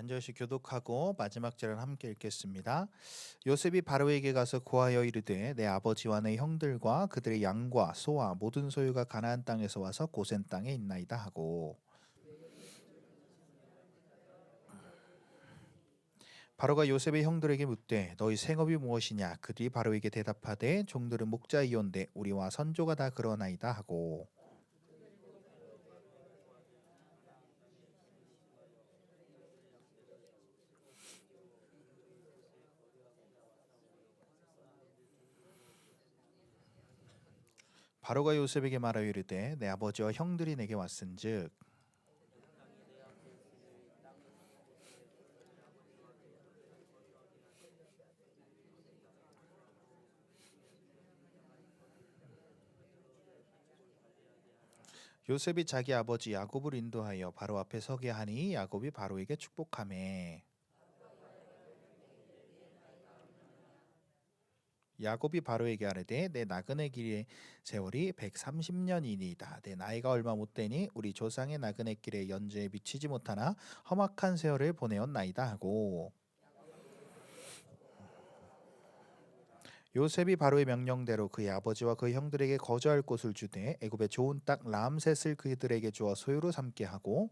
한 절씩 교독하고 마지막 절을 함께 읽겠습니다. 요셉이 바로에게 가서 고하여 이르되 내 아버지와 내 형들과 그들의 양과 소와 모든 소유가 가나안 땅에서 와서 고센 땅에 있나이다 하고, 바로가 요셉의 형들에게 묻되 너희 생업이 무엇이냐? 그들이 바로에게 대답하되 종들은 목자이온데 우리와 선조가 다 그러나이다 하고, 바로가 요셉에게 말하여 이르되 내 아버지와 형들이 내게 왔은즉 요셉이 자기 아버지 야곱을 인도하여 바로 앞에 서게 하니 야곱이 바로에게 축복하매, 야곱이 바로에게 아뢰되 내 나그네 길의 세월이 130년이니이다. 내 나이가 얼마 못 되니 우리 조상의 나그네 길에 연제에 미치지 못하나 험악한 세월을 보내었나이다 하고, 요셉이 바로의 명령대로 그의 아버지와 그의 형들에게 거주할 곳을 주되 애굽의 좋은 땅 람셋을 그들에게 주어 소유로 삼게 하고,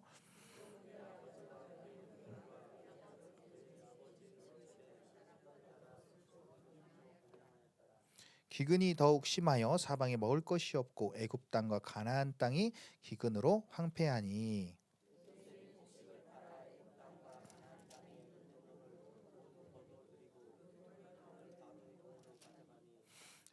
기근이 더욱 심하여 사방에 먹을 것이 없고 애굽 땅과 가나안 땅이 기근으로 황폐하니,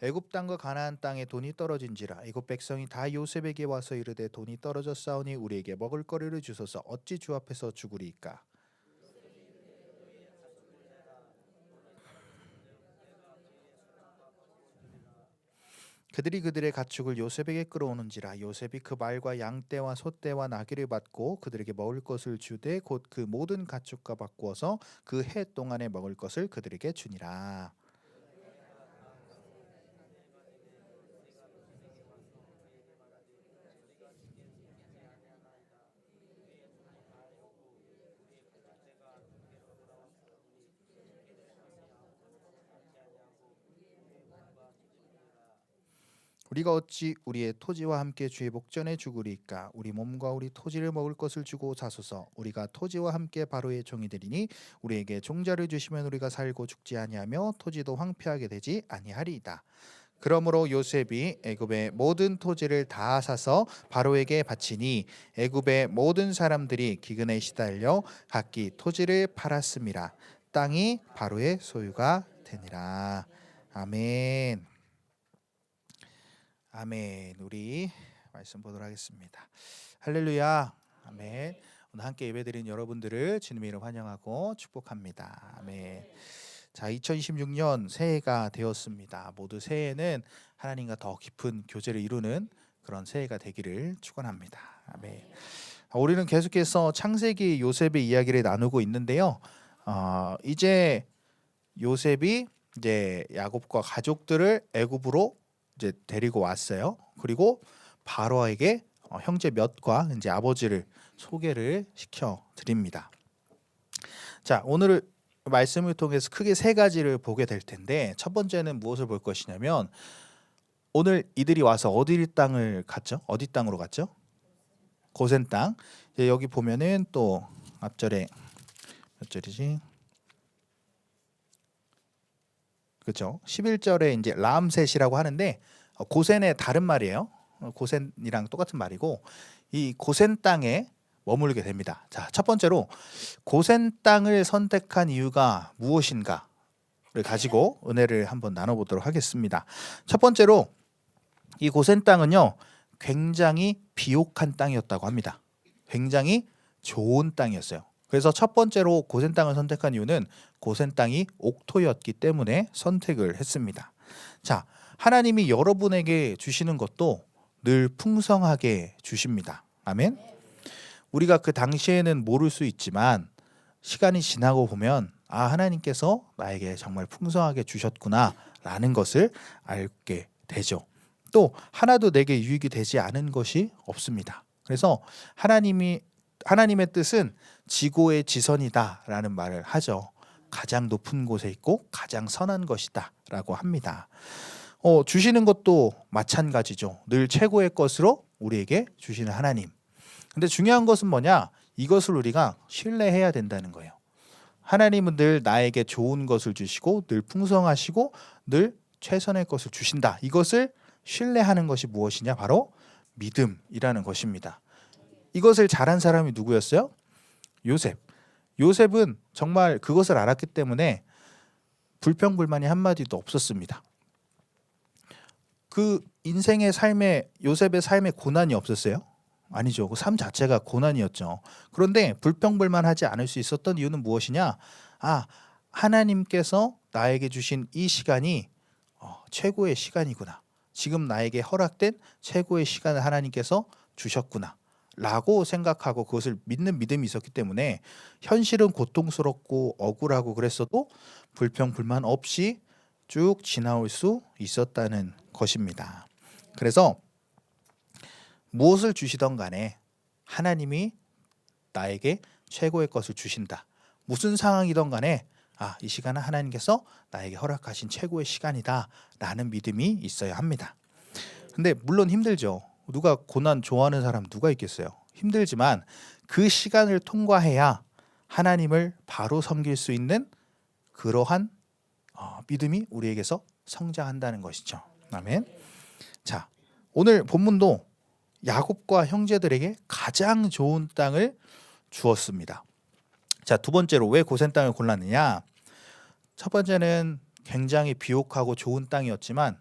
애굽 땅과 가나안 땅에 돈이 떨어진지라 애굽 백성이 다 요셉에게 와서 이르되 돈이 떨어졌사오니 우리에게 먹을 거리를 주소서. 어찌 주 앞에서 죽으리이까? 그들이 그들의 가축을 요셉에게 끌어오는지라 요셉이 그 말과 양떼와 소떼와 나귀를 받고 그들에게 먹을 것을 주되 곧 그 모든 가축과 바꾸어서 그 해 동안에 먹을 것을 그들에게 주니라. 우리가 어찌 우리의 토지와 함께 주의 목전에 죽으리이까? 우리 몸과 우리 토지를 먹을 것을 주고 사소서. 우리가 토지와 함께 바로의 종이 되리니 우리에게 종자를 주시면 우리가 살고 죽지 아니하며 토지도 황폐하게 되지 아니하리이다. 그러므로 요셉이 애굽의 모든 토지를 다 사서 바로에게 바치니 애굽의 모든 사람들이 기근에 시달려 각기 토지를 팔았음이라. 땅이 바로의 소유가 되니라. 아멘. 아멘. 우리 말씀 보도록 하겠습니다. 할렐루야. 아멘. 오늘 함께 예배드린 여러분들을 주님의 이름 환영하고 축복합니다. 아멘. 자, 2026년 새해가 되었습니다. 모두 새해는 하나님과 더 깊은 교제를 이루는 그런 새해가 되기를 축원합니다. 아멘. 우리는 계속해서 창세기 요셉의 이야기를 나누고 있는데요. 이제 요셉이 이제 야곱과 가족들을 애굽으로 이제 데리고 왔어요. 그리고 바로에게 형제 몇과 이제 아버지를 소개를 시켜 드립니다. 자, 오늘 말씀을 통해서 크게 세 가지를 보게 될 텐데, 첫 번째는 무엇을 볼 것이냐면 오늘 이들이 와서 어디 땅을 갔죠? 어디 땅으로 갔죠? 고센 땅. 여기 보면은 또 앞절에 몇 절이지? 그렇죠. 11절에 이제 람셋이라고 하는데 고센의 다른 말이에요. 고센이랑 똑같은 말이고 이 고센 땅에 머물게 됩니다. 자, 첫 번째로 고센 땅을 선택한 이유가 무엇인가를 가지고 은혜를 한번 나눠보도록 하겠습니다. 첫 번째로 이 고센 땅은요 굉장히 비옥한 땅이었다고 합니다. 굉장히 좋은 땅이었어요. 그래서 첫 번째로 고센 땅을 선택한 이유는 고센 땅이 옥토였기 때문에 선택을 했습니다. 자, 하나님이 여러분에게 주시는 것도 늘 풍성하게 주십니다. 아멘. 우리가 그 당시에는 모를 수 있지만 시간이 지나고 보면 하나님께서 나에게 정말 풍성하게 주셨구나라는 것을 알게 되죠. 또 하나도 내게 유익이 되지 않은 것이 없습니다. 그래서 하나님이 하나님의 뜻은 지고의 지선이다라는 말을 하죠. 가장 높은 곳에 있고 가장 선한 것이다라고 합니다. 주시는 것도 마찬가지죠. 늘 최고의 것으로 우리에게 주시는 하나님. 근데 중요한 것은 뭐냐? 이것을 우리가 신뢰해야 된다는 거예요. 하나님은 늘 나에게 좋은 것을 주시고 늘 풍성하시고 늘 최선의 것을 주신다. 이것을 신뢰하는 것이 무엇이냐? 바로 믿음이라는 것입니다. 이것을 잘한 사람이 누구였어요? 요셉. 요셉은 정말 그것을 알았기 때문에 불평불만이 한마디도 없었습니다. 그 인생의 삶에 요셉의 삶에 고난이 없었어요? 아니죠. 그 삶 자체가 고난이었죠. 그런데 불평불만하지 않을 수 있었던 이유는 무엇이냐? 하나님께서 나에게 주신 이 시간이 최고의 시간이구나. 지금 나에게 허락된 최고의 시간을 하나님께서 주셨구나 라고 생각하고 그것을 믿는 믿음이 있었기 때문에 현실은 고통스럽고 억울하고 그랬어도 불평불만 없이 쭉 지나올 수 있었다는 것입니다. 그래서 무엇을 주시던 간에 하나님이 나에게 최고의 것을 주신다. 무슨 상황이던 간에 이 시간은 하나님께서 나에게 허락하신 최고의 시간이다 라는 믿음이 있어야 합니다. 근데 물론 힘들죠. 누가 고난 좋아하는 사람 누가 있겠어요? 힘들지만 그 시간을 통과해야 하나님을 바로 섬길 수 있는 그러한 믿음이 우리에게서 성장한다는 것이죠. 아멘. 자, 오늘 본문도 야곱과 형제들에게 가장 좋은 땅을 주었습니다. 자, 두 번째로 왜 고센 땅을 골랐느냐? 첫 번째는 굉장히 비옥하고 좋은 땅이었지만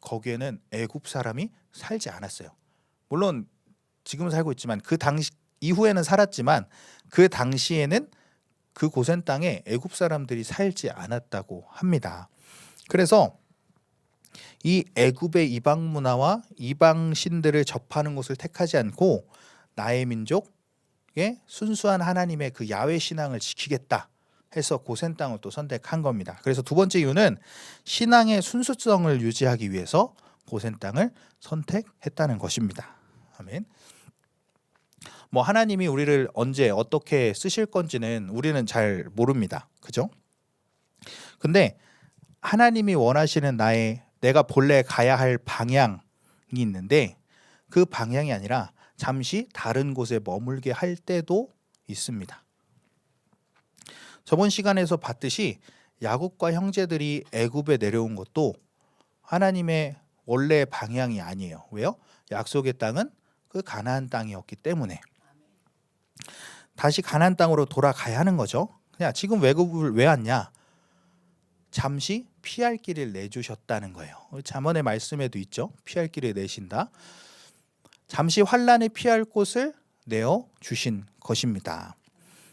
거기에는 애굽 사람이 살지 않았어요. 물론 지금 살고 있지만 그 당시 이후에는 살았지만 그 당시에는 그 고센 땅에 애굽 사람들이 살지 않았다고 합니다. 그래서 이 애굽의 이방 문화와 이방 신들을 접하는 곳을 택하지 않고 나의 민족의 순수한 하나님의 그 야훼 신앙을 지키겠다 해서 고센 땅을 또 선택한 겁니다. 그래서 두 번째 이유는 신앙의 순수성을 유지하기 위해서 고센 땅을 선택했다는 것입니다. 아멘. 하나님이 우리를 언제 어떻게 쓰실 건지는 우리는 잘 모릅니다. 그죠? 근데 하나님이 원하시는 내가 본래 가야 할 방향이 있는데 그 방향이 아니라 잠시 다른 곳에 머물게 할 때도 있습니다. 저번 시간에서 봤듯이 야곱과 형제들이 애굽에 내려온 것도 하나님의 원래 방향이 아니에요. 왜요? 약속의 땅은 그 가나안 땅이었기 때문에 다시 가나안 땅으로 돌아가야 하는 거죠. 그냥 지금 애굽을 왜 왔냐? 잠시 피할 길을 내주셨다는 거예요. 잠언의 말씀에도 있죠. 피할 길을 내신다. 잠시 환난을 피할 곳을 내어 주신 것입니다.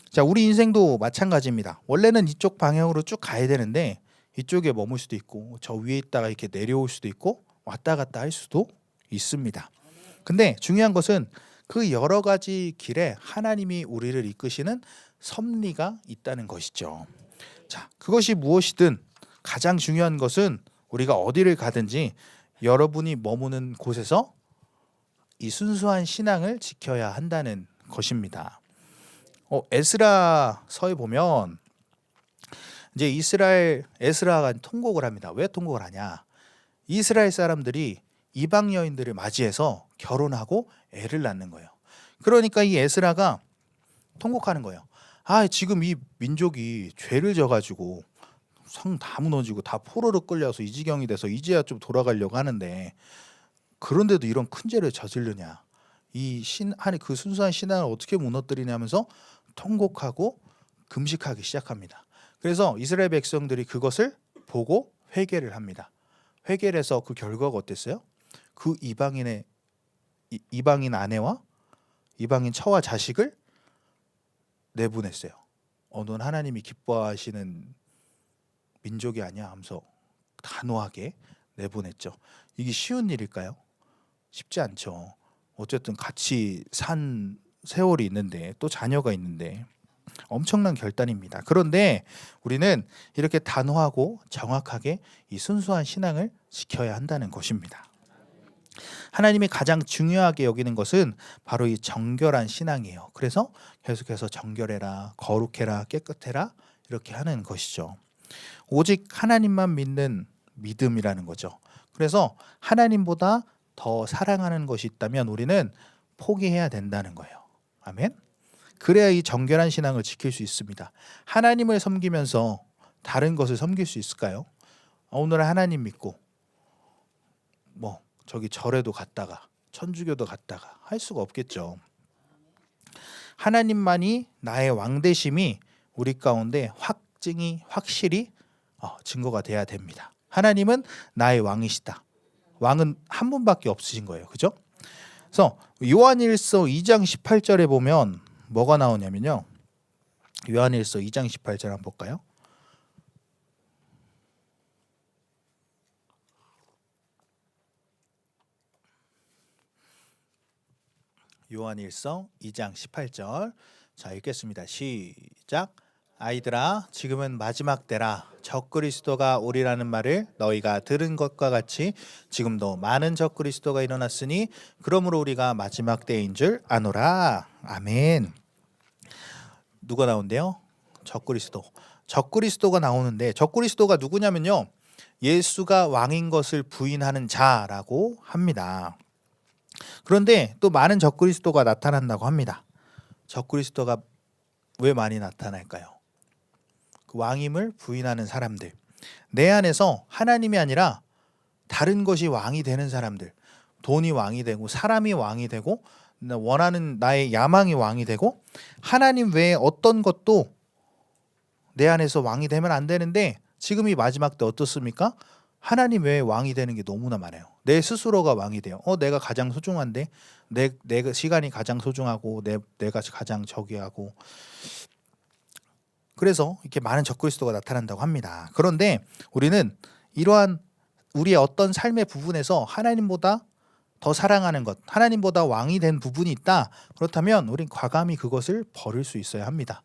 자, 우리 인생도 마찬가지입니다. 원래는 이쪽 방향으로 쭉 가야 되는데 이쪽에 머물 수도 있고 저 위에 있다가 이렇게 내려올 수도 있고 왔다 갔다 할 수도 있습니다. 근데 중요한 것은 그 여러 가지 길에 하나님이 우리를 이끄시는 섭리가 있다는 것이죠. 자, 그것이 무엇이든 가장 중요한 것은 우리가 어디를 가든지 여러분이 머무는 곳에서 이 순수한 신앙을 지켜야 한다는 것입니다. 에스라서에 보면 이제 에스라가 통곡을 합니다. 왜 통곡을 하냐? 이스라엘 사람들이 이방 여인들을 맞이해서 결혼하고 애를 낳는 거예요. 그러니까 이 에스라가 통곡하는 거예요. 지금 이 민족이 죄를 져가지고 성 다 무너지고 다 포로로 끌려서 이 지경이 돼서 이제야 좀 돌아가려고 하는데 그런데도 이런 큰 죄를 저지르냐? 그 순수한 신앙을 어떻게 무너뜨리냐면서 통곡하고 금식하기 시작합니다. 그래서 이스라엘 백성들이 그것을 보고 회개를 합니다. 회개를 해서 그 결과가 어땠어요? 그 이방인 아내와 이방인 처와 자식을 내보냈어요. 넌 하나님이 기뻐하시는 민족이 아니야 하면서 단호하게 내보냈죠. 이게 쉬운 일일까요? 쉽지 않죠. 어쨌든 같이 산 세월이 있는데 또 자녀가 있는데 엄청난 결단입니다. 그런데 우리는 이렇게 단호하고 정확하게 이 순수한 신앙을 지켜야 한다는 것입니다. 하나님이 가장 중요하게 여기는 것은 바로 이 정결한 신앙이에요. 그래서 계속해서 정결해라, 거룩해라, 깨끗해라 이렇게 하는 것이죠. 오직 하나님만 믿는 믿음이라는 거죠. 그래서 하나님보다 더 사랑하는 것이 있다면 우리는 포기해야 된다는 거예요. 아멘. 그래야 이 정결한 신앙을 지킬 수 있습니다. 하나님을 섬기면서 다른 것을 섬길 수 있을까요? 오늘 하나님 믿고 뭐 저기 절에도 갔다가 천주교도 갔다가 할 수가 없겠죠. 하나님만이 나의 왕되심이 우리 가운데 확실히 증거가 돼야 됩니다. 하나님은 나의 왕이시다. 왕은 한 분밖에 없으신 거예요. 그죠? 그래서 요한일서 2장 18절에 보면 뭐가 나오냐면요. 요한일서 2장 18절 한번 볼까요? 요한일서 2장 18절. 자, 읽겠습니다. 시작. 아이들아, 지금은 마지막 때라. 적그리스도가 오리라는 말을 너희가 들은 것과 같이 지금도 많은 적그리스도가 일어났으니 그러므로 우리가 마지막 때인 줄 아노라. 아멘. 누가 나온대요? 적그리스도가 나오는데, 적그리스도가 누구냐면요, 예수가 왕인 것을 부인하는 자라고 합니다. 그런데 또 많은 적그리스도가 나타난다고 합니다. 적그리스도가 왜 많이 나타날까요? 그 왕임을 부인하는 사람들, 내 안에서 하나님이 아니라 다른 것이 왕이 되는 사람들, 돈이 왕이 되고 사람이 왕이 되고 원하는 나의 야망이 왕이 되고 하나님 외에 어떤 것도 내 안에서 왕이 되면 안 되는데, 지금 이 마지막 때 어떻습니까? 하나님 외에 왕이 되는 게 너무나 많아요. 내 스스로가 왕이 돼요. 내가 가장 소중한데, 내 시간이 가장 소중하고 내가 가장 저기하고, 그래서 이렇게 많은 적그리스도가 나타난다고 합니다. 그런데 우리는 이러한 우리의 어떤 삶의 부분에서 하나님보다 더 사랑하는 것, 하나님보다 왕이 된 부분이 있다. 그렇다면 우린 과감히 그것을 버릴 수 있어야 합니다.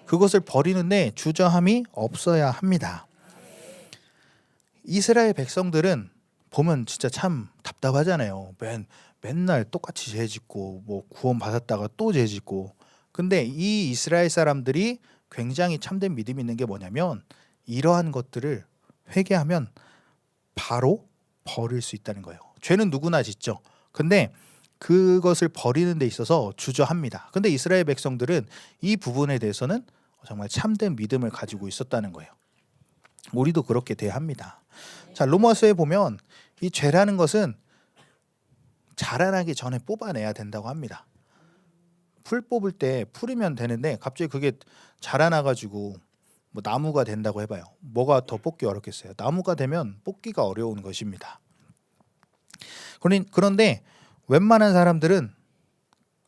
그것을 버리는데 주저함이 없어야 합니다. 이스라엘 백성들은 보면 진짜 참 답답하잖아요. 맨날 똑같이 죄짓고 뭐 구원 받았다가 또 죄짓고. 근데 이 이스라엘 사람들이 굉장히 참된 믿음이 있는 게 뭐냐면, 이러한 것들을 회개하면 바로 버릴 수 있다는 거예요. 죄는 누구나 짓죠. 근데 그것을 버리는 데 있어서 주저합니다. 근데 이스라엘 백성들은 이 부분에 대해서는 정말 참된 믿음을 가지고 있었다는 거예요. 우리도 그렇게 돼야 합니다. 자, 로마서에 보면 이 죄라는 것은 자라나기 전에 뽑아내야 된다고 합니다. 풀 뽑을 때 풀이면 되는데 갑자기 그게 자라나가지고 뭐 나무가 된다고 해봐요. 뭐가 더 뽑기 어렵겠어요? 나무가 되면 뽑기가 어려운 것입니다. 그런데 웬만한 사람들은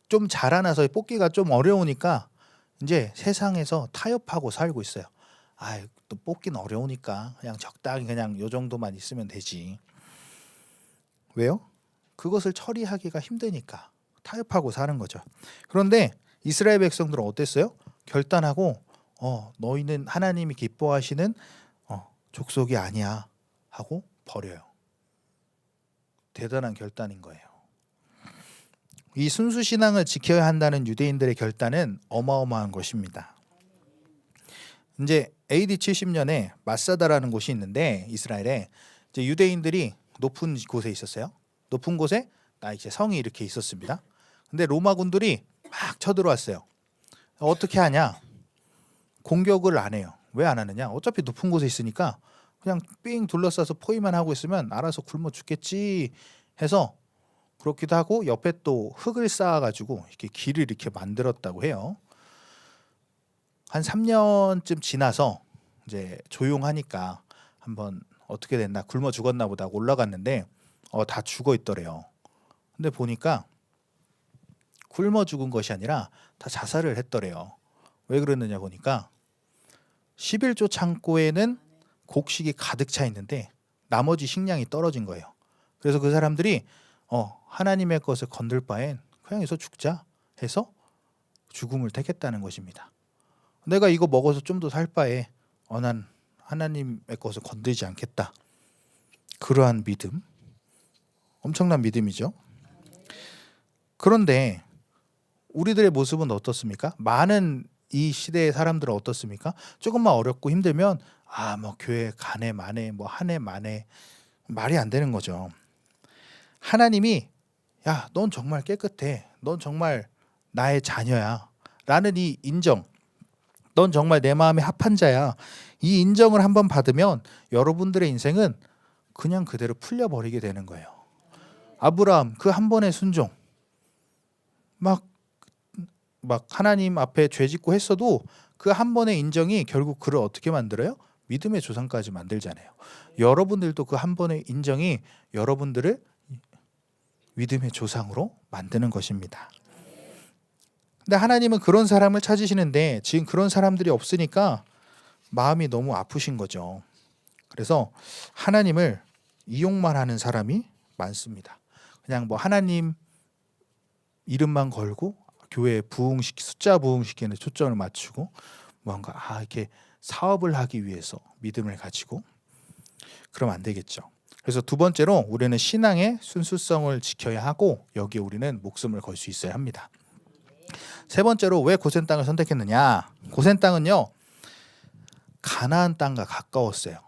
좀 자라나서 뽑기가 좀 어려우니까 이제 세상에서 타협하고 살고 있어요. 또 뽑기는 어려우니까 그냥 적당히 그냥 요 정도만 있으면 되지. 왜요? 그것을 처리하기가 힘드니까 타협하고 사는 거죠. 그런데 이스라엘 백성들은 어땠어요? 결단하고 너희는 하나님이 기뻐하시는 족속이 아니야 하고 버려요. 대단한 결단인 거예요. 이 순수 신앙을 지켜야 한다는 유대인들의 결단은 어마어마한 것입니다. 이제 AD 70년에 마사다라는 곳이 있는데, 이스라엘에 이제 유대인들이 높은 곳에 있었어요. 높은 곳에 이제 성이 이렇게 있었습니다. 근데 로마군들이 막 쳐들어왔어요. 어떻게 하냐? 공격을 안 해요. 왜 안 하느냐? 어차피 높은 곳에 있으니까 그냥 삥 둘러싸서 포위만 하고 있으면 알아서 굶어 죽겠지 해서, 그렇기도 하고 옆에 또 흙을 쌓아가지고 이렇게 길을 이렇게 만들었다고 해요. 한 3년쯤 지나서 이제 조용하니까 한번 어떻게 됐나, 굶어 죽었나 보다 하고 올라갔는데 다 죽어 있더래요. 근데 보니까 굶어 죽은 것이 아니라 다 자살을 했더래요. 왜 그러느냐 보니까 11조 창고에는 곡식이 가득 차 있는데 나머지 식량이 떨어진 거예요. 그래서 그 사람들이 하나님의 것을 건들 바엔 그냥 여기서 죽자 해서 죽음을 택했다는 것입니다. 내가 이거 먹어서 좀 더 살 바에 난 하나님의 것을 건들지 않겠다. 그러한 믿음, 엄청난 믿음이죠. 그런데 우리들의 모습은 어떻습니까? 많은 이 시대의 사람들은 어떻습니까? 조금만 어렵고 힘들면 뭐 교회 가네 마네 뭐 하네 마네 말이 안 되는 거죠. 하나님이 야, 넌 정말 깨끗해. 넌 정말 나의 자녀야. 라는 이 인정. 넌 정말 내 마음에 합한 자야. 이 인정을 한번 받으면 여러분들의 인생은 그냥 그대로 풀려버리게 되는 거예요. 아브라함 그 한 번의 순종. 막 하나님 앞에 죄 짓고 했어도 그 한 번의 인정이 결국 그를 어떻게 만들어요? 믿음의 조상까지 만들잖아요. 여러분들도 그 한 번의 인정이 여러분들을 믿음의 조상으로 만드는 것입니다. 근데 하나님은 그런 사람을 찾으시는데 지금 그런 사람들이 없으니까 마음이 너무 아프신 거죠. 그래서 하나님을 이용만 하는 사람이 많습니다. 그냥 뭐 하나님 이름만 걸고 교회에 숫자 부흥시키는 초점을 맞추고 뭔가 이렇게 사업을 하기 위해서 믿음을 가지고 그러면 안 되겠죠. 그래서 두 번째로 우리는 신앙의 순수성을 지켜야 하고 여기에 우리는 목숨을 걸 수 있어야 합니다. 세 번째로 왜 고센 땅을 선택했느냐? 고센 땅은요, 가나안 땅과 가까웠어요.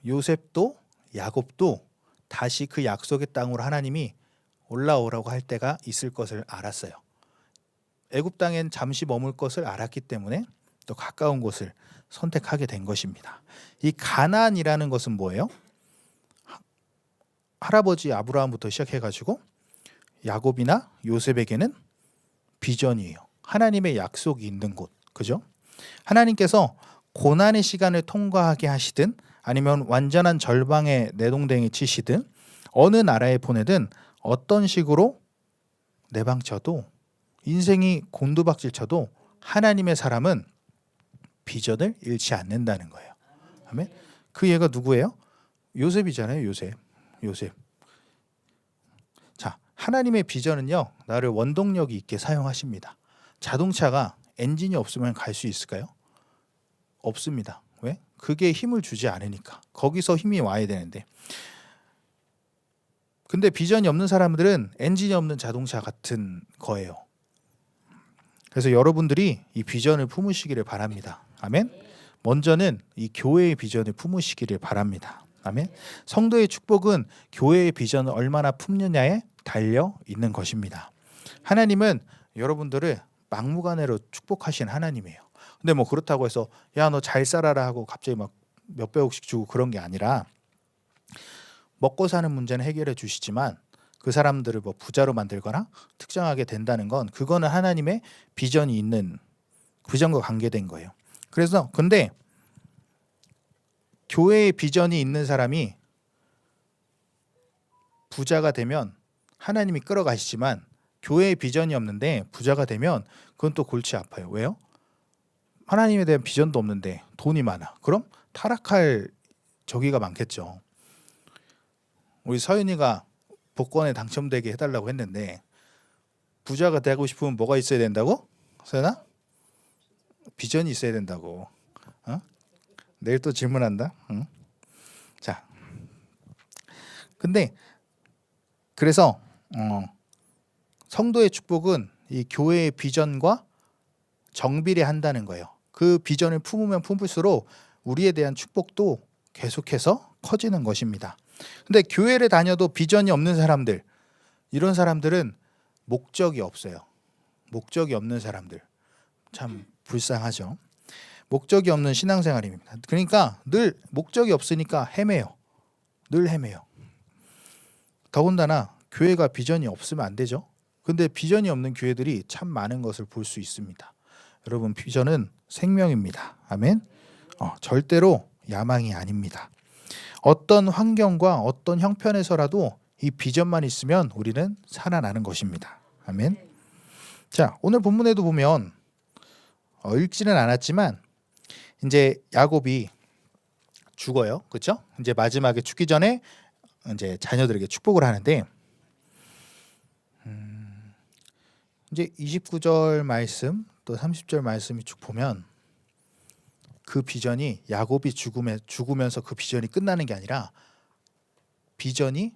요셉도 야곱도 다시 그 약속의 땅으로 하나님이 올라오라고 할 때가 있을 것을 알았어요. 애굽 땅엔 잠시 머물 것을 알았기 때문에 또 가까운 곳을 선택하게 된 것입니다. 이 가나안이라는 것은 뭐예요? 할아버지 아브라함부터 시작해가지고 야곱이나 요셉에게는 비전이에요. 하나님의 약속이 있는 곳, 그죠? 하나님께서 고난의 시간을 통과하게 하시든 아니면 완전한 절방에 내동댕이 치시든 어느 나라에 보내든 어떤 식으로 내방쳐도 인생이 곤두박질 쳐도 하나님의 사람은 비전을 잃지 않는다는 거예요. 아멘. 그 얘가 누구예요? 요셉이잖아요. 요셉. 자, 하나님의 비전은요, 나를 원동력이 있게 사용하십니다. 자동차가 엔진이 없으면 갈 수 있을까요? 없습니다. 왜? 그게 힘을 주지 않으니까. 거기서 힘이 와야 되는데. 근데 비전이 없는 사람들은 엔진이 없는 자동차 같은 거예요. 그래서 여러분들이 이 비전을 품으시기를 바랍니다. 아멘. 먼저는 이 교회의 비전을 품으시기를 바랍니다. 아멘. 성도의 축복은 교회의 비전을 얼마나 품느냐에 달려 있는 것입니다. 하나님은 여러분들을 막무가내로 축복하신 하나님이에요. 근데 뭐 그렇다고 해서 야, 너 잘 살아라 하고 갑자기 막 몇백억씩 주고 그런 게 아니라 먹고 사는 문제는 해결해 주시지만 그 사람들을 뭐 부자로 만들거나 특정하게 된다는 건 그거는 하나님의 비전이 있는 비전과 관계된 거예요. 그래서 근데 교회의 비전이 있는 사람이 부자가 되면 하나님이 끌어가시지만 교회의 비전이 없는데 부자가 되면 그건 또 골치 아파요. 왜요? 하나님에 대한 비전도 없는데 돈이 많아. 그럼 타락할 저기가 많겠죠. 우리 서윤이가 복권에 당첨되게 해달라고 했는데 부자가 되고 싶으면 뭐가 있어야 된다고? 서윤아? 비전이 있어야 된다고. 내일 또 질문한다. 자, 근데 그래서 성도의 축복은 이 교회의 비전과 정비례한다는 거예요. 그 비전을 품으면 품을수록 우리에 대한 축복도 계속해서 커지는 것입니다. 근데 교회를 다녀도 비전이 없는 사람들, 이런 사람들은 목적이 없어요. 목적이 없는 사람들, 참 불쌍하죠. 목적이 없는 신앙생활입니다. 그러니까 늘 목적이 없으니까 헤매요. 늘 헤매요. 더군다나 교회가 비전이 없으면 안 되죠. 근데 비전이 없는 교회들이 참 많은 것을 볼 수 있습니다. 여러분, 비전은 생명입니다. 아멘. 절대로 야망이 아닙니다. 어떤 환경과 어떤 형편에서라도 이 비전만 있으면 우리는 살아나는 것입니다. 아멘. 자, 오늘 본문에도 보면 읽지는 않았지만 이제 야곱이 죽어요. 그렇죠? 이제 마지막에 죽기 전에 이제 자녀들에게 축복을 하는데 이제 29절 말씀 또 30절 말씀이 쭉 보면 그 비전이 야곱이 죽으면서 그 비전이 끝나는 게 아니라 비전이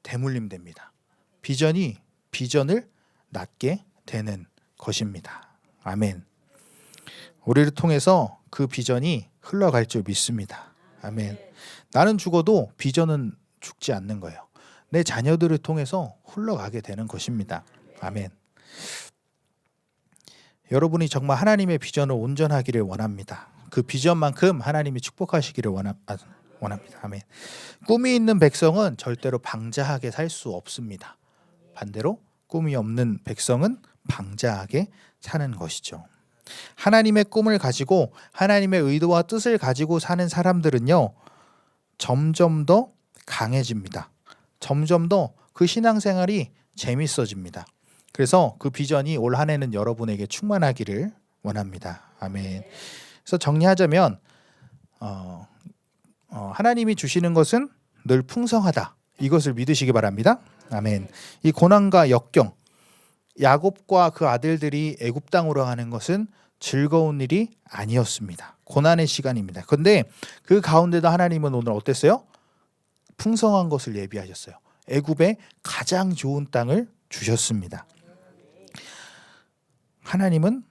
대물림됩니다. 비전을 낳게 되는 것입니다. 아멘. 우리를 통해서 그 비전이 흘러갈 줄 믿습니다. 아멘. 나는 죽어도 비전은 죽지 않는 거예요. 내 자녀들을 통해서 흘러가게 되는 것입니다. 아멘. 여러분이 정말 하나님의 비전을 온전하기를 원합니다. 그 비전만큼 하나님이 축복하시기를 원합니다. 아멘. 꿈이 있는 백성은 절대로 방자하게 살 수 없습니다. 반대로 꿈이 없는 백성은 방자하게 사는 것이죠. 하나님의 꿈을 가지고 하나님의 의도와 뜻을 가지고 사는 사람들은요, 점점 더 강해집니다. 점점 더 그 신앙생활이 재밌어집니다. 그래서 그 비전이 올 한 해는 여러분에게 충만하기를 원합니다. 아멘. 그래서 정리하자면 하나님이 주시는 것은 늘 풍성하다. 이것을 믿으시기 바랍니다. 아멘. 이 고난과 역경, 야곱과 그 아들들이 애굽 땅으로 가는 것은 즐거운 일이 아니었습니다. 고난의 시간입니다. 그런데 그 가운데도 하나님은 오늘 어땠어요? 풍성한 것을 예비하셨어요. 애굽의 가장 좋은 땅을 주셨습니다. 하나님은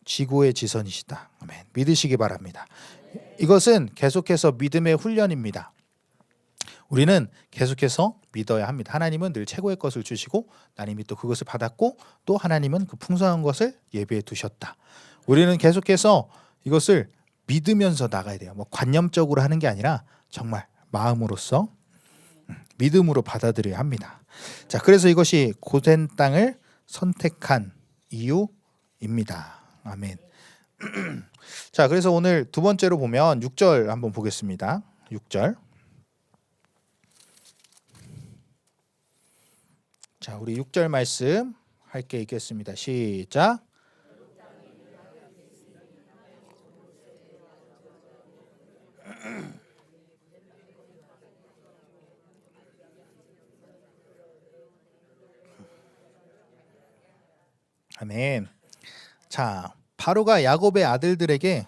지고의 지선이시다. 아멘. 믿으시기 바랍니다. 이것은 계속해서 믿음의 훈련입니다. 우리는 계속해서 믿어야 합니다. 하나님은 늘 최고의 것을 주시고 나님이 또 그것을 받았고 또 하나님은 그 풍성한 것을 예비해 두셨다. 우리는 계속해서 이것을 믿으면서 나가야 돼요. 뭐 관념적으로 하는 게 아니라 정말 마음으로서 믿음으로 받아들여야 합니다. 자, 그래서 이것이 고된 땅을 선택한 이유입니다. 아멘. 자, 그래서 오늘 두 번째로 보면 6절 한번 보겠습니다. 6절. 자, 우리 6절 말씀 함께 읽겠습니다. 시작. 아멘. 자, 바로가 야곱의 아들들에게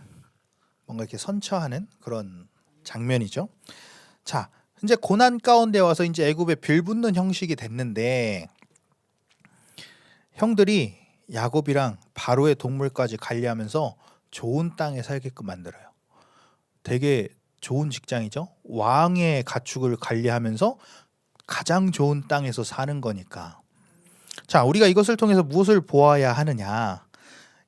뭔가 이렇게 선처하는 그런 장면이죠. 자, 이제 고난 가운데 와서 이제 애굽에 빌붙는 형식이 됐는데 형들이 야곱이랑 바로의 동물까지 관리하면서 좋은 땅에 살게끔 만들어요. 되게 좋은 직장이죠. 왕의 가축을 관리하면서 가장 좋은 땅에서 사는 거니까. 자, 우리가 이것을 통해서 무엇을 보아야 하느냐?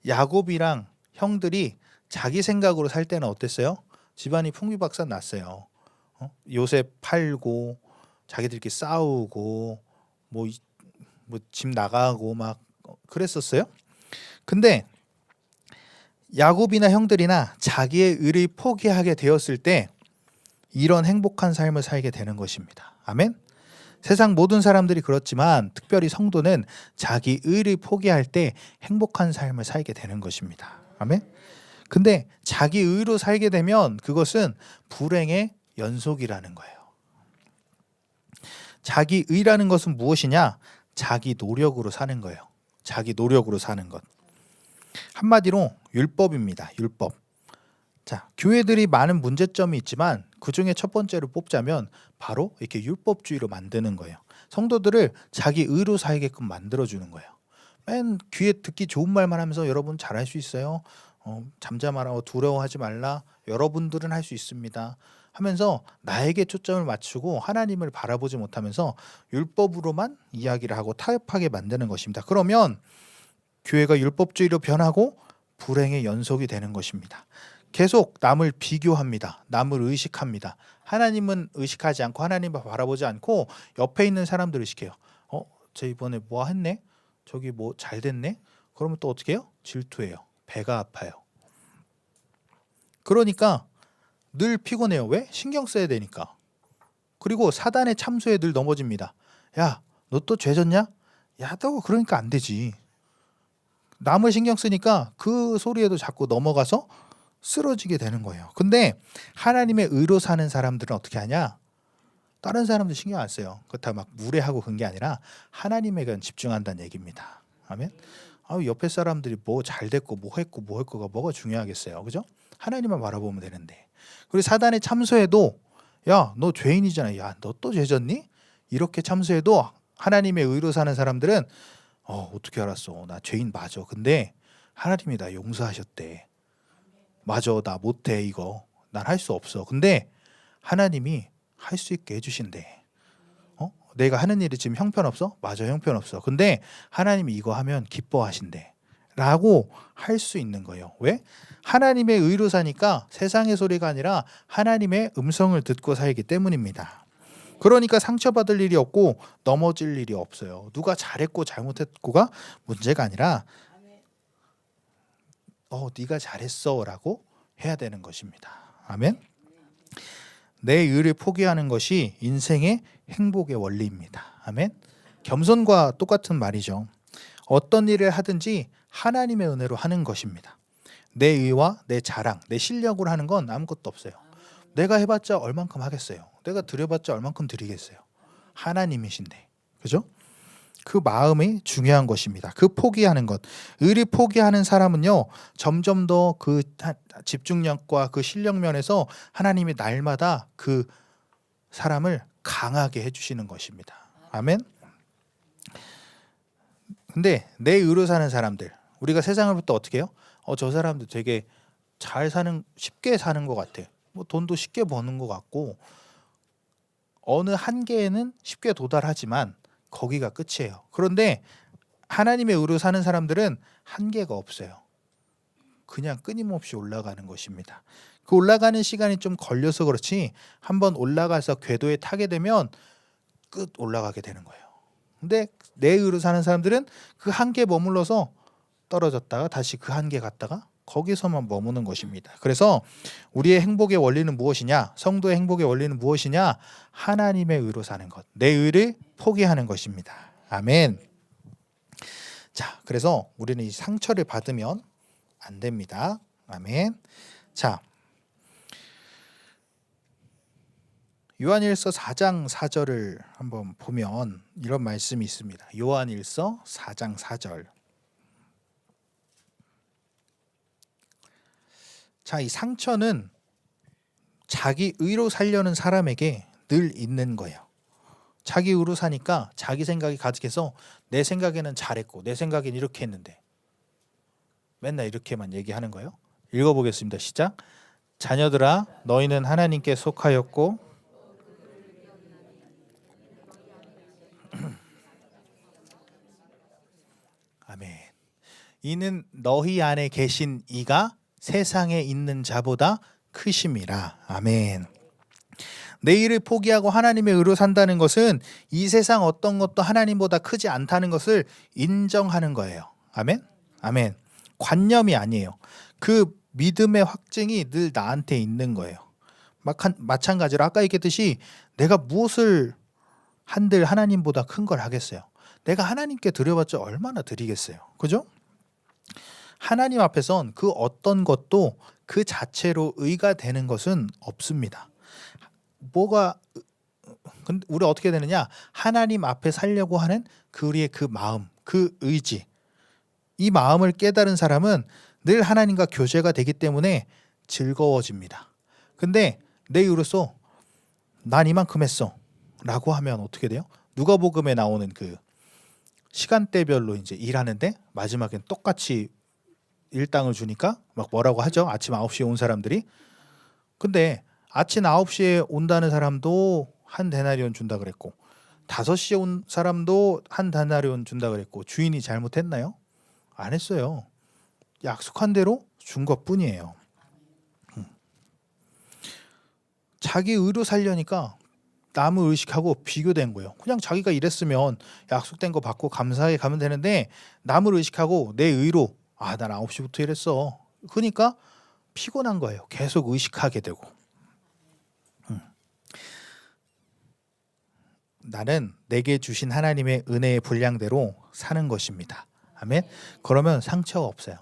야곱이랑 형들이 자기 생각으로 살 때는 어땠어요? 집안이 풍비박산 났어요. 요셉 팔고 자기들끼리 싸우고 뭐 집 나가고 막 그랬었어요. 근데 야곱이나 형들이나 자기의 의를 포기하게 되었을 때 이런 행복한 삶을 살게 되는 것입니다. 아멘. 세상 모든 사람들이 그렇지만 특별히 성도는 자기 의를 포기할 때 행복한 삶을 살게 되는 것입니다. 아멘. 근데 자기 의로 살게 되면 그것은 불행의 연속이라는 거예요. 자기 의라는 것은 무엇이냐? 자기 노력으로 사는 거예요. 자기 노력으로 사는 것. 한마디로 율법입니다. 율법. 자, 교회들이 많은 문제점이 있지만 그 중에 첫 번째로 뽑자면 바로 이렇게 율법주의로 만드는 거예요. 성도들을 자기 의로 살게끔 만들어주는 거예요. 맨 귀에 듣기 좋은 말만 하면서 여러분 잘할 수 있어요. 잠잠하라, 두려워하지 말라. 여러분들은 할 수 있습니다. 하면서 나에게 초점을 맞추고 하나님을 바라보지 못하면서 율법으로만 이야기를 하고 타협하게 만드는 것입니다. 그러면 교회가 율법주의로 변하고 불행의 연속이 되는 것입니다. 계속 남을 비교합니다. 남을 의식합니다. 하나님은 의식하지 않고 하나님을 바라보지 않고 옆에 있는 사람들을 의식해요. 저 이번에 뭐 했네? 저기 뭐 잘 됐네? 그러면 또 어떻게 해요? 질투해요. 배가 아파요. 그러니까 늘 피곤해요. 왜? 신경 써야 되니까. 그리고 사단의 참소에 늘 넘어집니다. 야, 너 또 죄졌냐? 야, 너 그러니까 안 되지. 남을 신경 쓰니까 그 소리에도 자꾸 넘어가서 쓰러지게 되는 거예요. 근데 하나님의 의로 사는 사람들은 어떻게 하냐? 다른 사람들 신경 안 써요. 그렇다고 막 무례하고 그런 게 아니라 하나님에게 집중한다는 얘기입니다. 아멘. 옆에 사람들이 뭐 잘 됐고 뭐 했고 뭐 했고가 뭐가 중요하겠어요. 그죠? 하나님만 바라보면 되는데. 그리고 사단의 참소에도 야, 너 죄인이잖아. 야, 너 또 죄졌니? 이렇게 참수해도 하나님의 의로 사는 사람들은 어떻게 알았어? 나 죄인 맞아. 근데 하나님이 나 용서하셨대. 맞아, 나 못해 이거. 난 할 수 없어. 근데 하나님이 할 수 있게 해주신대. 내가 하는 일이 지금 형편없어? 맞아, 형편없어. 근데 하나님이 이거 하면 기뻐하신대. 라고 할 수 있는 거예요. 왜? 하나님의 의로 사니까 세상의 소리가 아니라 하나님의 음성을 듣고 살기 때문입니다. 그러니까 상처받을 일이 없고 넘어질 일이 없어요. 누가 잘했고 잘못했고가 문제가 아니라 네가 잘했어 라고 해야 되는 것입니다. 아멘. 내 의를 포기하는 것이 인생의 행복의 원리입니다. 아멘. 겸손과 똑같은 말이죠. 어떤 일을 하든지 하나님의 은혜로 하는 것입니다. 내 의와 내 자랑, 내 실력으로 하는 건 아무것도 없어요. 내가 해봤자 얼만큼 하겠어요. 내가 드려봤자 얼만큼 드리겠어요. 하나님이신데. 그죠? 그 마음이 중요한 것입니다. 그 포기하는 것. 의를 포기하는 사람은요, 점점 더 그 집중력과 그 실력 면에서 하나님이 날마다 그 사람을 강하게 해주시는 것입니다. 아멘. 근데 내 의로 사는 사람들, 우리가 세상을 볼 때 어떻게 해요? 저 사람도 되게 쉽게 사는 것 같아. 뭐 돈도 쉽게 버는 것 같고, 어느 한계에는 쉽게 도달하지만 거기가 끝이에요. 그런데 하나님의 의로 사는 사람들은 한계가 없어요. 그냥 끊임없이 올라가는 것입니다. 그 올라가는 시간이 좀 걸려서 그렇지, 한번 올라가서 궤도에 타게 되면 끝 올라가게 되는 거예요. 근데 내 의로 사는 사람들은 그 한계에 머물러서 떨어졌다가 다시 그 한계 갔다가 거기서만 머무는 것입니다. 그래서 우리의 행복의 원리는 무엇이냐? 성도의 행복의 원리는 무엇이냐? 하나님의 의로 사는 것, 내 의를 포기하는 것입니다. 아멘. 자, 그래서 우리는 이 상처를 받으면 안 됩니다. 아멘. 자, 요한일서 4장 4절을 한번 보면 이런 말씀이 있습니다. 요한일서 4장 4절. 자, 이 상처는 자기 의로 살려는 사람에게 늘 있는 거예요. 자기 의로 사니까 자기 생각이 가득해서 내 생각에는 잘했고 내 생각에는 이렇게 했는데 맨날 이렇게만 얘기하는 거예요. 읽어보겠습니다. 시작. 자녀들아, 너희는 하나님께 속하였고 아멘. 이는 너희 안에 계신 이가 세상에 있는 자보다 크심이라. 아멘. 내 일을 포기하고 하나님의 의로 산다는 것은 이 세상 어떤 것도 하나님보다 크지 않다는 것을 인정하는 거예요. 아멘. 아멘. 관념이 아니에요. 그 믿음의 확증이 늘 나한테 있는 거예요. 마찬가지로 아까 얘기했듯이 내가 무엇을 한들 하나님보다 큰 걸 하겠어요. 내가 하나님께 드려봤자 얼마나 드리겠어요. 그죠? 하나님 앞에선 그 어떤 것도 그 자체로 의가 되는 것은 없습니다. 근데 우리 어떻게 되느냐? 하나님 앞에 살려고 하는 우리의 그 마음, 그 의지, 이 마음을 깨달은 사람은 늘 하나님과 교제가 되기 때문에 즐거워집니다. 근데 내 의로서 난 이만큼 했어 라고 하면 어떻게 돼요? 누가복음에 나오는 그 시간대별로 이제 일하는데 마지막엔 똑같이 일당을 주니까 막 뭐라고 하죠? 아침 9시에 온 사람들이. 근데 아침 9시에 온다는 사람도 한 데나리온 준다 그랬고 5시에 온 사람도 한 데나리온 준다 그랬고 주인이 잘못했나요? 안 했어요. 약속한 대로 준 것뿐이에요. 자기 의로 살려니까 남을 의식하고 비교된 거예요. 그냥 자기가 일했으면 약속된 거 받고 감사하게 가면 되는데 남을 의식하고 내 의로 난 9시부터 일했어. 그러니까 피곤한 거예요. 계속 의식하게 되고. 나는 내게 주신 하나님의 은혜의 분량대로 사는 것입니다. 아멘. 그러면 상처가 없어요.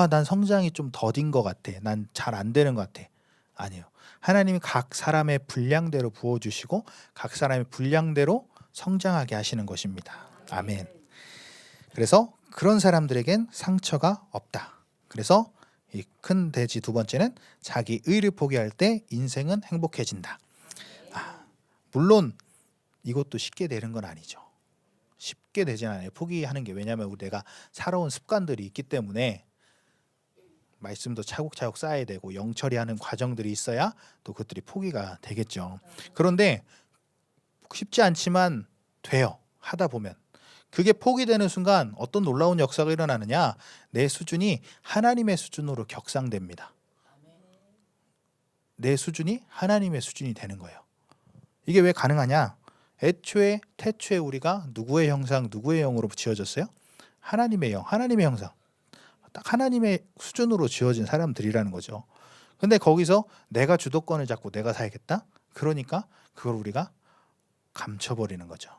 난 성장이 좀 더딘 것 같아. 난 잘 안 되는 것 같아. 아니요. 하나님이 각 사람의 분량대로 부어주시고 각 사람의 분량대로 성장하게 하시는 것입니다. 아멘. 그래서 그런 사람들에겐 상처가 없다. 그래서 이 큰 대지 두 번째는 자기 의를 포기할 때 인생은 행복해진다. 물론 이것도 쉽게 되는 건 아니죠. 쉽게 되진 않아요. 포기하는 게. 왜냐하면 내가 살아온 습관들이 있기 때문에 말씀도 차곡차곡 쌓아야 되고 영처리하는 과정들이 있어야 또 그것들이 포기가 되겠죠. 그런데 쉽지 않지만 돼요. 하다 보면. 그게 포기되는 순간 어떤 놀라운 역사가 일어나느냐, 내 수준이 하나님의 수준으로 격상됩니다. 내 수준이 하나님의 수준이 되는 거예요. 이게 왜 가능하냐? 애초에 태초에 우리가 누구의 형상, 누구의 영으로 지어졌어요? 하나님의 영, 하나님의 형상. 딱 하나님의 수준으로 지어진 사람들이라는 거죠. 근데 거기서 내가 주도권을 잡고 내가 살겠다? 그러니까 그걸 우리가 감춰버리는 거죠.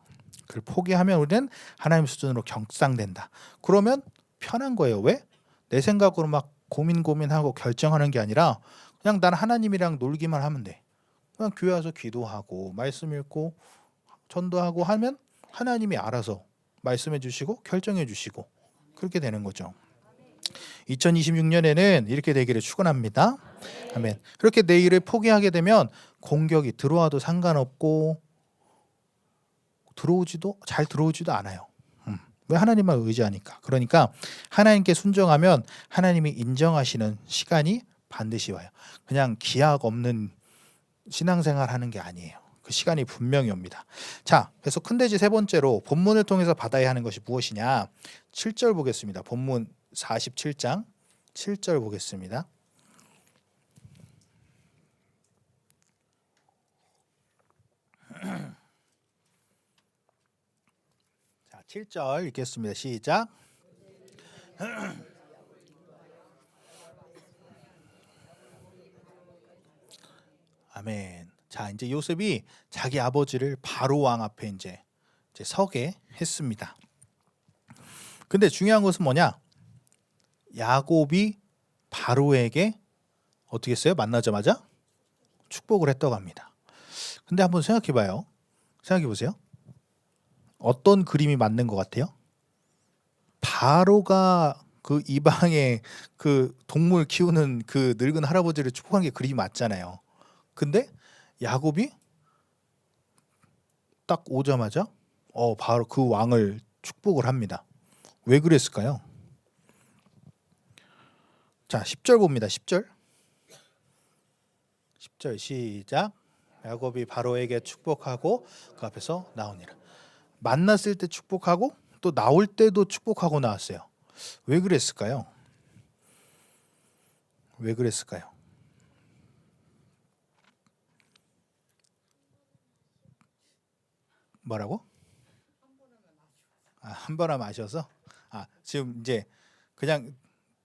그걸 포기하면 우리는 하나님 수준으로 격상된다. 그러면 편한 거예요. 왜? 내 생각으로 막 고민하고 결정하는 게 아니라 그냥 난 하나님이랑 놀기만 하면 돼. 그냥 교회 와서 기도하고 말씀 읽고 전도하고 하면 하나님이 알아서 말씀해 주시고 결정해 주시고 그렇게 되는 거죠. 2026년에는 이렇게 되기를 축원합니다. 아멘. 그렇게 내 일을 포기하게 되면 공격이 들어와도 상관없고 잘 들어오지도 않아요. 왜? 하나님만 의지하니까. 그러니까 하나님께 순종하면 하나님이 인정하시는 시간이 반드시 와요. 그냥 기약 없는 신앙생활 하는 게 아니에요. 그 시간이 분명히 옵니다. 자, 그래서 큰돼지 세 번째로 본문을 통해서 받아야 하는 것이 무엇이냐? 7절 보겠습니다. 본문 47장 7절 보겠습니다. 자, 7절 읽겠습니다. 시작. 아멘. 자, 이제 요셉이 자기 아버지를 바로 왕 앞에 이제 서게 했습니다. 근데 중요한 것은 뭐냐? 야곱이 바로에게 어떻게 했어요? 만나자마자 축복을 했다고 합니다. 근데 한번 생각해 봐요. 생각해 보세요. 어떤 그림이 맞는 것 같아요? 바로가 그 이방의 그 동물 키우는 그 늙은 할아버지를 축복한 게 그림이 맞잖아요. 근데 야곱이 딱 오자마자 바로 그 왕을 축복을 합니다. 왜 그랬을까요? 자, 10절 봅니다. 10절 시작. 야곱이 바로에게 축복하고 그 앞에서 나오니라. 만났을 때 축복하고 또 나올 때도 축복하고 나왔어요. 왜 그랬을까요? 왜 그랬을까요? 뭐라고? 한 번에 마셔서? 지금 이제 그냥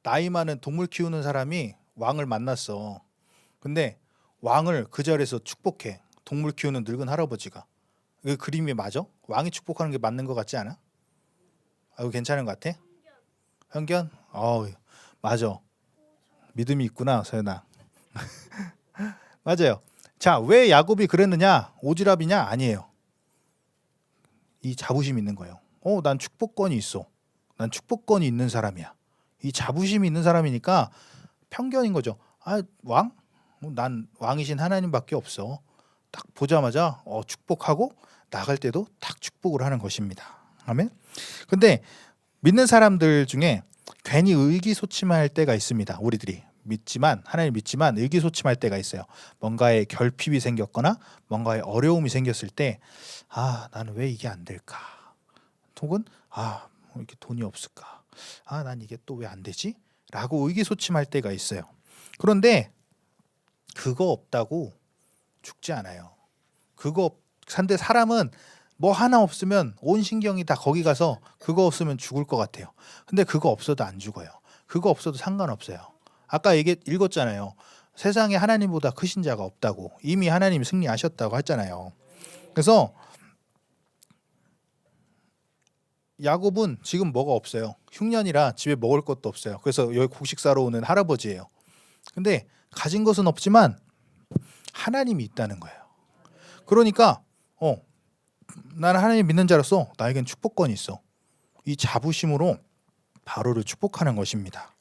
나이 많은 동물 키우는 사람이 왕을 만났어. 근데 왕을 그 자리에서 축복해. 동물 키우는 늙은 할아버지가. 그 그림이 맞아? 왕이 축복하는 게 맞는 것 같지 않아? 괜찮은 것 같아? 편견? 맞아. 믿음이 있구나, 서연아. 맞아요. 자, 왜 야곱이 그랬느냐? 오지랖이냐? 아니에요. 이 자부심이 있는 거예요. 난 축복권이 있어. 난 축복권이 있는 사람이야. 이 자부심이 있는 사람이니까 편견인 거죠. 왕? 난 왕이신 하나님밖에 없어. 딱 보자마자 축복하고 나갈 때도 딱 축복을 하는 것입니다. 아멘. 근데 믿는 사람들 중에 괜히 의기소침할 때가 있습니다. 우리들이 하나님 믿지만 의기소침할 때가 있어요. 뭔가에 결핍이 생겼거나 뭔가에 어려움이 생겼을 때 나는 왜 이게 안 될까? 혹은 이렇게 돈이 없을까? 난 이게 또 왜 안 되지? 라고 의기소침할 때가 있어요. 그런데 그거 없다고 죽지 않아요. 근데 사람은 뭐 하나 없으면 온 신경이 다 거기 가서 그거 없으면 죽을 것 같아요. 근데 그거 없어도 안 죽어요. 그거 없어도 상관없어요. 아까 읽었잖아요. 세상에 하나님보다 크신 자가 없다고. 이미 하나님이 승리하셨다고 했잖아요. 그래서 야곱은 지금 뭐가 없어요. 흉년이라 집에 먹을 것도 없어요. 그래서 여기 곡식 사러 오는 할아버지예요. 근데 가진 것은 없지만 하나님이 있다는 거예요. 그러니까 나는 하나님 믿는 자로서 나에겐 축복권이 있어. 이 자부심으로 바로를 축복하는 것입니다.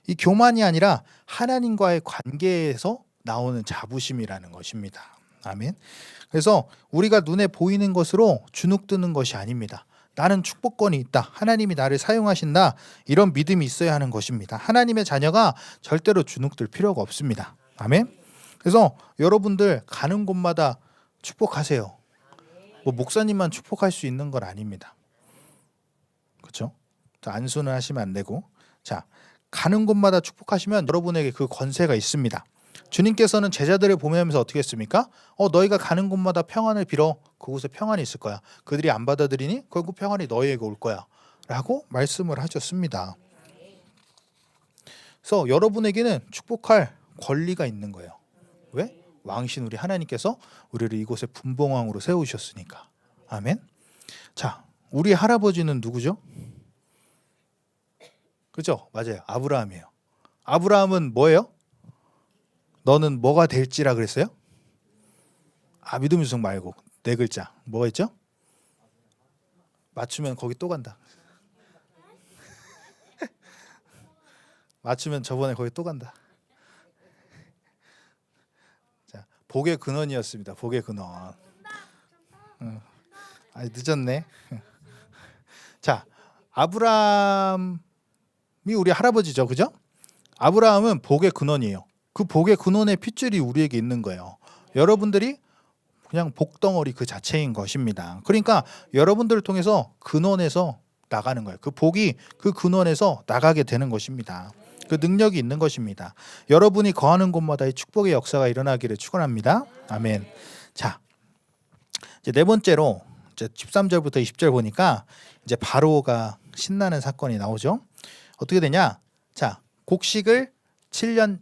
이 교만이 아니라 하나님과의 관계에서 나오는 자부심이라는 것입니다. 아멘. 그래서 우리가 눈에 보이는 것으로 주눅드는 것이 아닙니다. 나는 축복권이 있다. 하나님이 나를 사용하신다. 이런 믿음이 있어야 하는 것입니다. 하나님의 자녀가 절대로 주눅들 필요가 없습니다. 아멘. 그래서 여러분들 가는 곳마다 축복하세요. 뭐 목사님만 축복할 수 있는 건 아닙니다. 그렇죠? 안수는 하시면 안 되고, 자, 가는 곳마다 축복하시면 여러분에게 그 권세가 있습니다. 주님께서는 제자들을 보면서 어떻게 했습니까? 너희가 가는 곳마다 평안을 빌어. 그곳에 평안이 있을 거야. 그들이 안 받아들이니 결국 평안이 너희에게 올 거야 라고 말씀을 하셨습니다. 그래서 여러분에게는 축복할 권리가 있는 거예요. 왜? 왕신 우리 하나님께서 우리를 이곳에 분봉왕으로 세우셨으니까. 아멘. 자, 우리 할아버지는 누구죠? 그죠? 맞아요. 아브라함이에요. 아브라함은 뭐예요? 너는 뭐가 될지라 그랬어요? 믿음 유성 말고 네 글자. 뭐가 있죠? 맞추면 거기 또 간다. 맞추면 저번에 거기 또 간다. 자, 복의 근원이었습니다. 복의 근원. 늦었네. 자, 아브라함이 우리 할아버지죠, 그죠? 아브라함은 복의 근원이에요. 그 복의 근원의 핏줄이 우리에게 있는 거예요. 여러분들이 그냥 복덩어리 그 자체인 것입니다. 그러니까 여러분들을 통해서 근원에서 나가는 거예요. 그 복이 그 근원에서 나가게 되는 것입니다. 그 능력이 있는 것입니다. 여러분이 거하는 곳마다 이 축복의 역사가 일어나기를 축원합니다. 아멘. 자, 이제 네 번째로 이제 13절부터 20절 보니까 이제 바로가 신나는 사건이 나오죠. 어떻게 되냐? 자, 곡식을 7년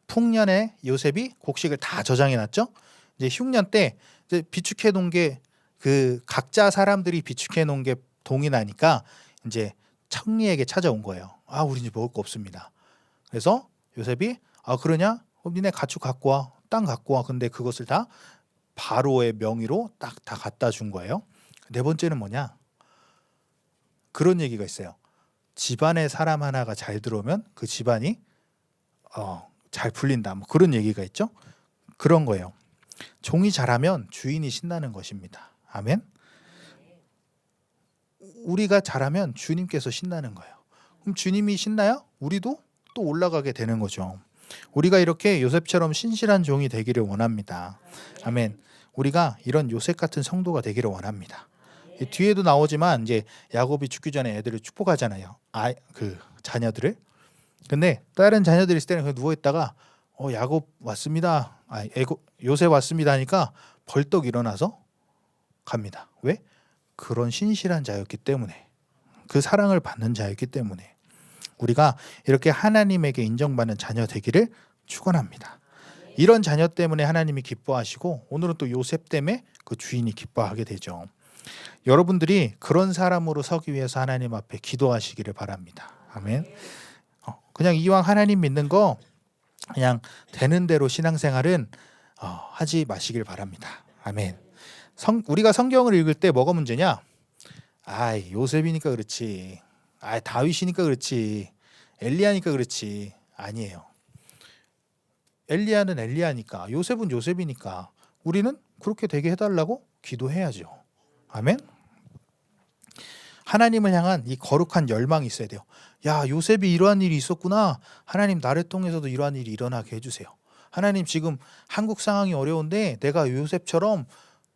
풍년에 요셉이 곡식을 다 저장해 놨죠. 이제 흉년 때 이제 비축해 놓은 게 그 각자 사람들이 비축해 놓은 게 동이 나니까 이제 청리에게 찾아온 거예요. 우리 이제 먹을 거 없습니다. 그래서 요셉이 그러냐? 니네 가축 갖고 와. 땅 갖고 와. 근데 그것을 다 바로의 명의로 딱 다 갖다 준 거예요. 네 번째는 뭐냐? 그런 얘기가 있어요. 집안에 사람 하나가 잘 들어오면 그 집안이 잘 풀린다. 뭐 그런 얘기가 있죠. 그런 거예요. 종이 잘하면 주인이 신나는 것입니다. 아멘. 우리가 잘하면 주님께서 신나는 거예요. 그럼 주님이 신나야 우리도 또 올라가게 되는 거죠. 우리가 이렇게 요셉처럼 신실한 종이 되기를 원합니다. 아멘. 우리가 이런 요셉 같은 성도가 되기를 원합니다. 뒤에도 나오지만 이제 야곱이 죽기 전에 애들을 축복하잖아요. 그 자녀들을. 근데 다른 자녀들이 있을 때는 그냥 누워 있다가 야곱 왔습니다. 요셉 왔습니다 하니까 벌떡 일어나서 갑니다. 왜? 그런 신실한 자였기 때문에. 그 사랑을 받는 자였기 때문에. 우리가 이렇게 하나님에게 인정받는 자녀 되기를 축원합니다. 이런 자녀 때문에 하나님이 기뻐하시고 오늘은 또 요셉 때문에 그 주인이 기뻐하게 되죠. 여러분들이 그런 사람으로 서기 위해서 하나님 앞에 기도하시기를 바랍니다. 아멘. 그냥 이왕 하나님 믿는 거 그냥 되는 대로 신앙생활은 하지 마시길 바랍니다. 아멘. 우리가 성경을 읽을 때 뭐가 문제냐? 요셉이니까 그렇지. 다윗이니까 그렇지. 엘리야니까 그렇지. 아니에요. 엘리야는 엘리야니까, 요셉은 요셉이니까 우리는 그렇게 되게 해달라고 기도해야죠. 아멘. 하나님을 향한 이 거룩한 열망이 있어야 돼요. 요셉이 이러한 일이 있었구나. 하나님 나를 통해서도 이러한 일이 일어나게 해주세요. 하나님 지금 한국 상황이 어려운데 내가 요셉처럼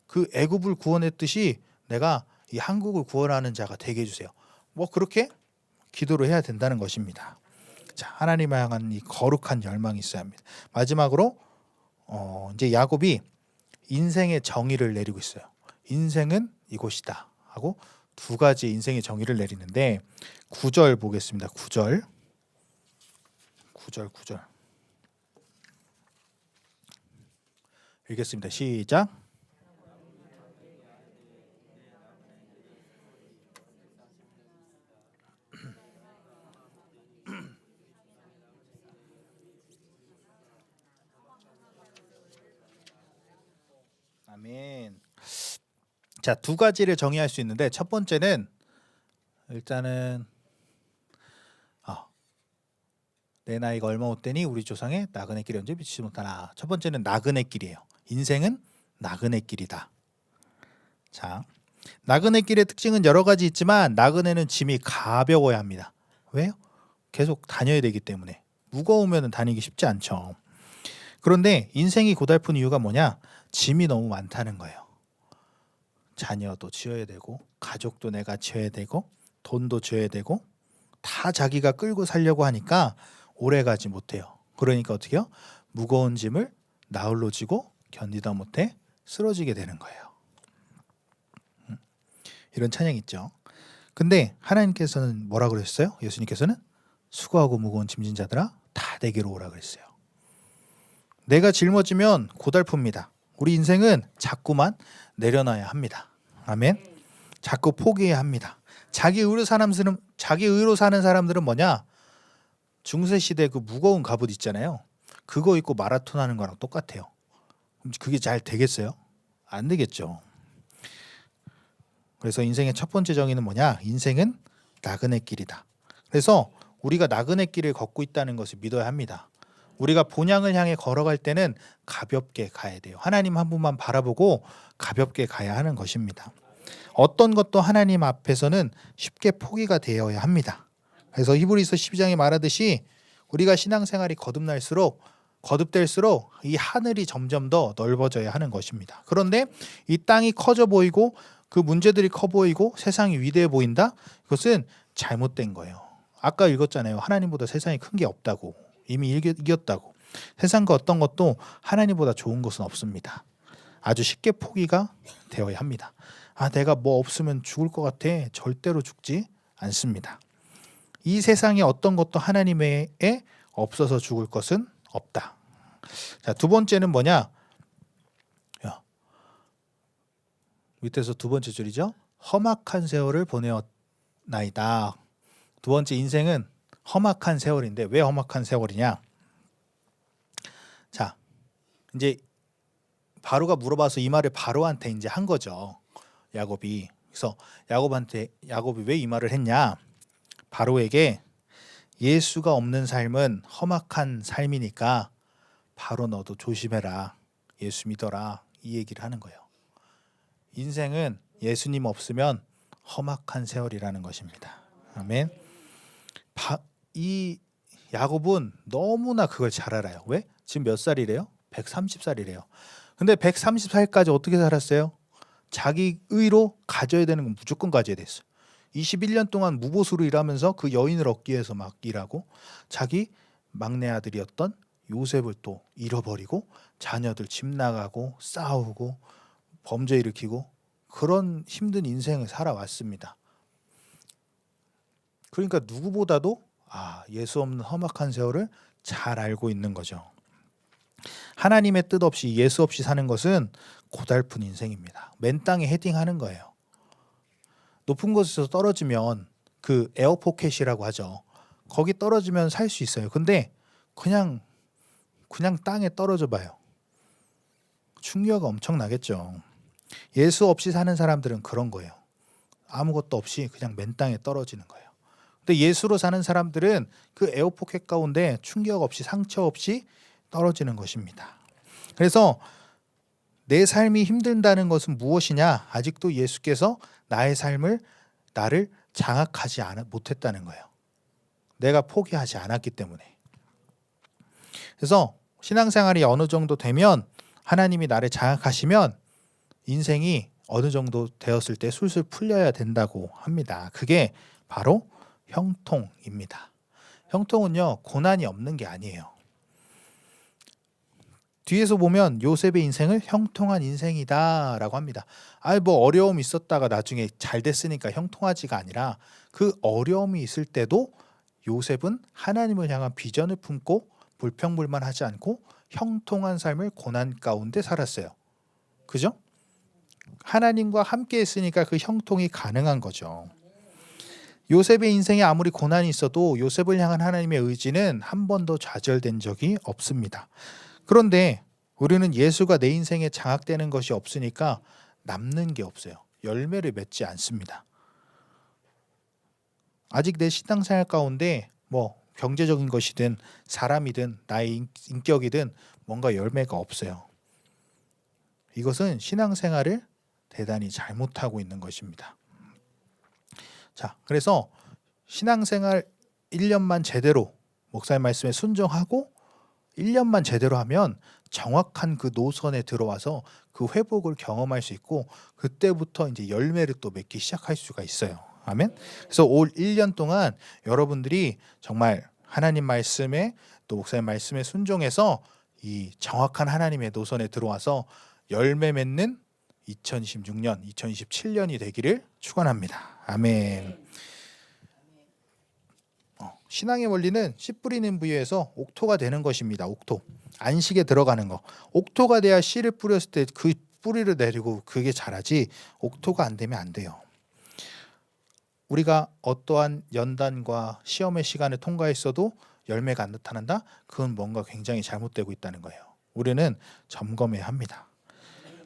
그 애굽을 구원했듯이 내가 이 한국을 구원하는 자가 되게 해주세요. 뭐 그렇게 기도를 해야 된다는 것입니다. 자, 하나님을 향한 이 거룩한 열망이 있어야 합니다. 마지막으로 이제 야곱이 인생의 정의를 내리고 있어요. 인생은 이곳이다 하고 두 가지 인생의 정의를 내리는데 9절 보겠습니다. 9절 읽겠습니다. 시작. 아멘. 자, 두 가지를 정의할 수 있는데 첫 번째는 일단은 내 나이가 얼마 못되니 우리 조상의 나그네 길이 언제 비치지 못하나. 첫 번째는 나그네 길이에요. 인생은 나그네 길이다. 자, 나그네 길의 특징은 여러 가지 있지만 나그네는 짐이 가벼워야 합니다. 왜요? 계속 다녀야 되기 때문에. 무거우면 다니기 쉽지 않죠. 그런데 인생이 고달픈 이유가 뭐냐? 짐이 너무 많다는 거예요. 자녀도 지어야 되고 가족도 내가 지어야 되고 돈도 줘야 되고 다 자기가 끌고 살려고 하니까 오래 가지 못해요. 그러니까 어떻게 해요? 무거운 짐을 나홀로 지고 견디다 못해 쓰러지게 되는 거예요. 이런 찬양 있죠. 근데 하나님께서는 뭐라 그랬어요? 예수님께서는 수고하고 무거운 짐진 자들아 다 내게로 오라 그랬어요. 내가 짊어지면 고달픕니다. 우리 인생은 자꾸만 내려놔야 합니다. 아멘. 자꾸 포기해야 합니다. 자기 의로 사는 사람들은 뭐냐? 중세 시대 그 무거운 갑옷 있잖아요. 그거 입고 마라톤 하는 거랑 똑같아요. 그럼 그게 잘 되겠어요? 안 되겠죠. 그래서 인생의 첫 번째 정의는 뭐냐? 인생은 나그네 길이다. 그래서 우리가 나그네 길을 걷고 있다는 것을 믿어야 합니다. 우리가 본향을 향해 걸어갈 때는 가볍게 가야 돼요. 하나님 한 분만 바라보고 가볍게 가야 하는 것입니다. 어떤 것도 하나님 앞에서는 쉽게 포기가 되어야 합니다. 그래서 히브리서 12장에 말하듯이 우리가 신앙생활이 거듭될수록 이 하늘이 점점 더 넓어져야 하는 것입니다. 그런데 이 땅이 커져 보이고 그 문제들이 커 보이고 세상이 위대해 보인다? 그것은 잘못된 거예요. 아까 읽었잖아요. 하나님보다 세상이 큰 게 없다고. 이미 이겼다고. 세상과 어떤 것도 하나님보다 좋은 것은 없습니다. 아주 쉽게 포기가 되어야 합니다. 내가 뭐 없으면 죽을 것 같아. 절대로 죽지 않습니다. 이 세상에 어떤 것도 하나님 외에 없어서 죽을 것은 없다. 자, 두 번째는 뭐냐? 밑에서 두 번째 줄이죠. 험악한 세월을 보내었나이다. 두 번째 인생은 험악한 세월인데 왜 험악한 세월이냐? 자, 이제 바로가 물어봐서 이 말을 바로한테 이제 한 거죠. 야곱이. 그래서 야곱이 왜 이 말을 했냐? 바로에게 예수가 없는 삶은 험악한 삶이니까 바로 너도 조심해라. 예수 믿어라. 이 얘기를 하는 거예요. 인생은 예수님 없으면 험악한 세월이라는 것입니다. 아멘. 이 야곱은 너무나 그걸 잘 알아요. 왜? 지금 몇 살이래요? 130살이래요. 근데 130살까지 어떻게 살았어요? 자기 의로 가져야 되는 건 무조건 가져야 됐어요. 21년 동안 무보수로 일하면서 그 여인을 얻기 위해서 막 일하고 자기 막내 아들이었던 요셉을 또 잃어버리고 자녀들 집 나가고 싸우고 범죄 일으키고 그런 힘든 인생을 살아왔습니다. 그러니까 누구보다도 예수 없는 험악한 세월을 잘 알고 있는 거죠. 하나님의 뜻 없이 예수 없이 사는 것은 고달픈 인생입니다. 맨 땅에 헤딩하는 거예요. 높은 곳에서 떨어지면 그 에어포켓이라고 하죠. 거기 떨어지면 살 수 있어요. 근데 그냥 땅에 떨어져 봐요. 충격이 엄청나겠죠. 예수 없이 사는 사람들은 그런 거예요. 아무것도 없이 그냥 맨 땅에 떨어지는 거예요. 근데 예수로 사는 사람들은 그 에어포켓 가운데 충격 없이 상처 없이 떨어지는 것입니다. 그래서 내 삶이 힘든다는 것은 무엇이냐? 아직도 예수께서 나를 장악하지 못했다는 거예요. 내가 포기하지 않았기 때문에. 그래서 신앙생활이 어느 정도 되면 하나님이 나를 장악하시면 인생이 어느 정도 되었을 때 술술 풀려야 된다고 합니다. 그게 바로 형통입니다. 형통은요, 고난이 없는 게 아니에요. 뒤에서 보면 요셉의 인생을 형통한 인생이다라고 합니다. 뭐 어려움이 있었다가 나중에 잘 됐으니까 형통하지가 아니라 그 어려움이 있을 때도 요셉은 하나님을 향한 비전을 품고 불평불만하지 않고 형통한 삶을 고난 가운데 살았어요. 그죠? 하나님과 함께 했으니까 그 형통이 가능한 거죠. 요셉의 인생에 아무리 고난이 있어도 요셉을 향한 하나님의 의지는 한 번도 좌절된 적이 없습니다. 그런데 우리는 예수가 내 인생에 장악되는 것이 없으니까 남는 게 없어요. 열매를 맺지 않습니다. 아직 내 신앙생활 가운데 경제적인 것이든 사람이든 나의 인격이든 뭔가 열매가 없어요. 이것은 신앙생활을 대단히 잘못하고 있는 것입니다. 자, 그래서 신앙생활 1년만 제대로 목사님 말씀에 순종하고 1년만 제대로 하면 정확한 그 노선에 들어와서 그 회복을 경험할 수 있고 그때부터 이제 열매를 또 맺기 시작할 수가 있어요. 아멘. 그래서 올 1년 동안 여러분들이 정말 하나님 말씀에 또 목사님 말씀에 순종해서 이 정확한 하나님의 노선에 들어와서 열매 맺는 2026년, 2027년이 되기를 축원합니다. 아멘. 신앙의 원리는 씨 뿌리는 부위에서 옥토가 되는 것입니다. 옥토. 안식에 들어가는 거. 옥토가 돼야 씨를 뿌렸을 때 그 뿌리를 내리고 그게 자라지 옥토가 안 되면 안 돼요. 우리가 어떠한 연단과 시험의 시간을 통과했어도 열매가 안 나타난다? 그건 뭔가 굉장히 잘못되고 있다는 거예요. 우리는 점검해야 합니다.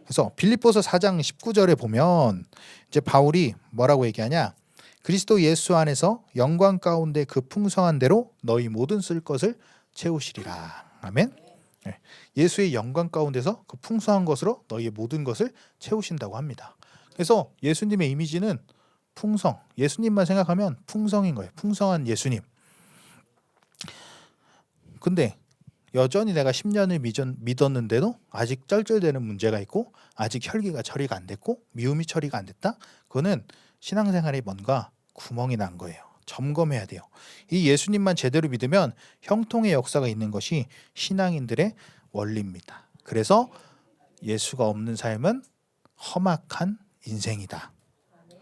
그래서 빌립보서 4장 19절에 보면 이제 바울이 뭐라고 얘기하냐? 그리스도 예수 안에서 영광 가운데 그 풍성한 대로 너희 모든 쓸 것을 채우시리라. 아멘. 예수의 영광 가운데서 그 풍성한 것으로 너희의 모든 것을 채우신다고 합니다. 그래서 예수님의 이미지는 풍성, 예수님만 생각하면 풍성인 거예요. 풍성한 예수님. 근데 여전히 내가 10년을 믿었는데도 아직 쩔쩔대는 문제가 있고 아직 혈기가 처리가 안 됐고 미움이 처리가 안 됐다? 그거는 신앙생활에 뭔가 구멍이 난 거예요. 점검해야 돼요. 이 예수님만 제대로 믿으면 형통의 역사가 있는 것이 신앙인들의 원리입니다. 그래서 예수가 없는 삶은 험악한 인생이다.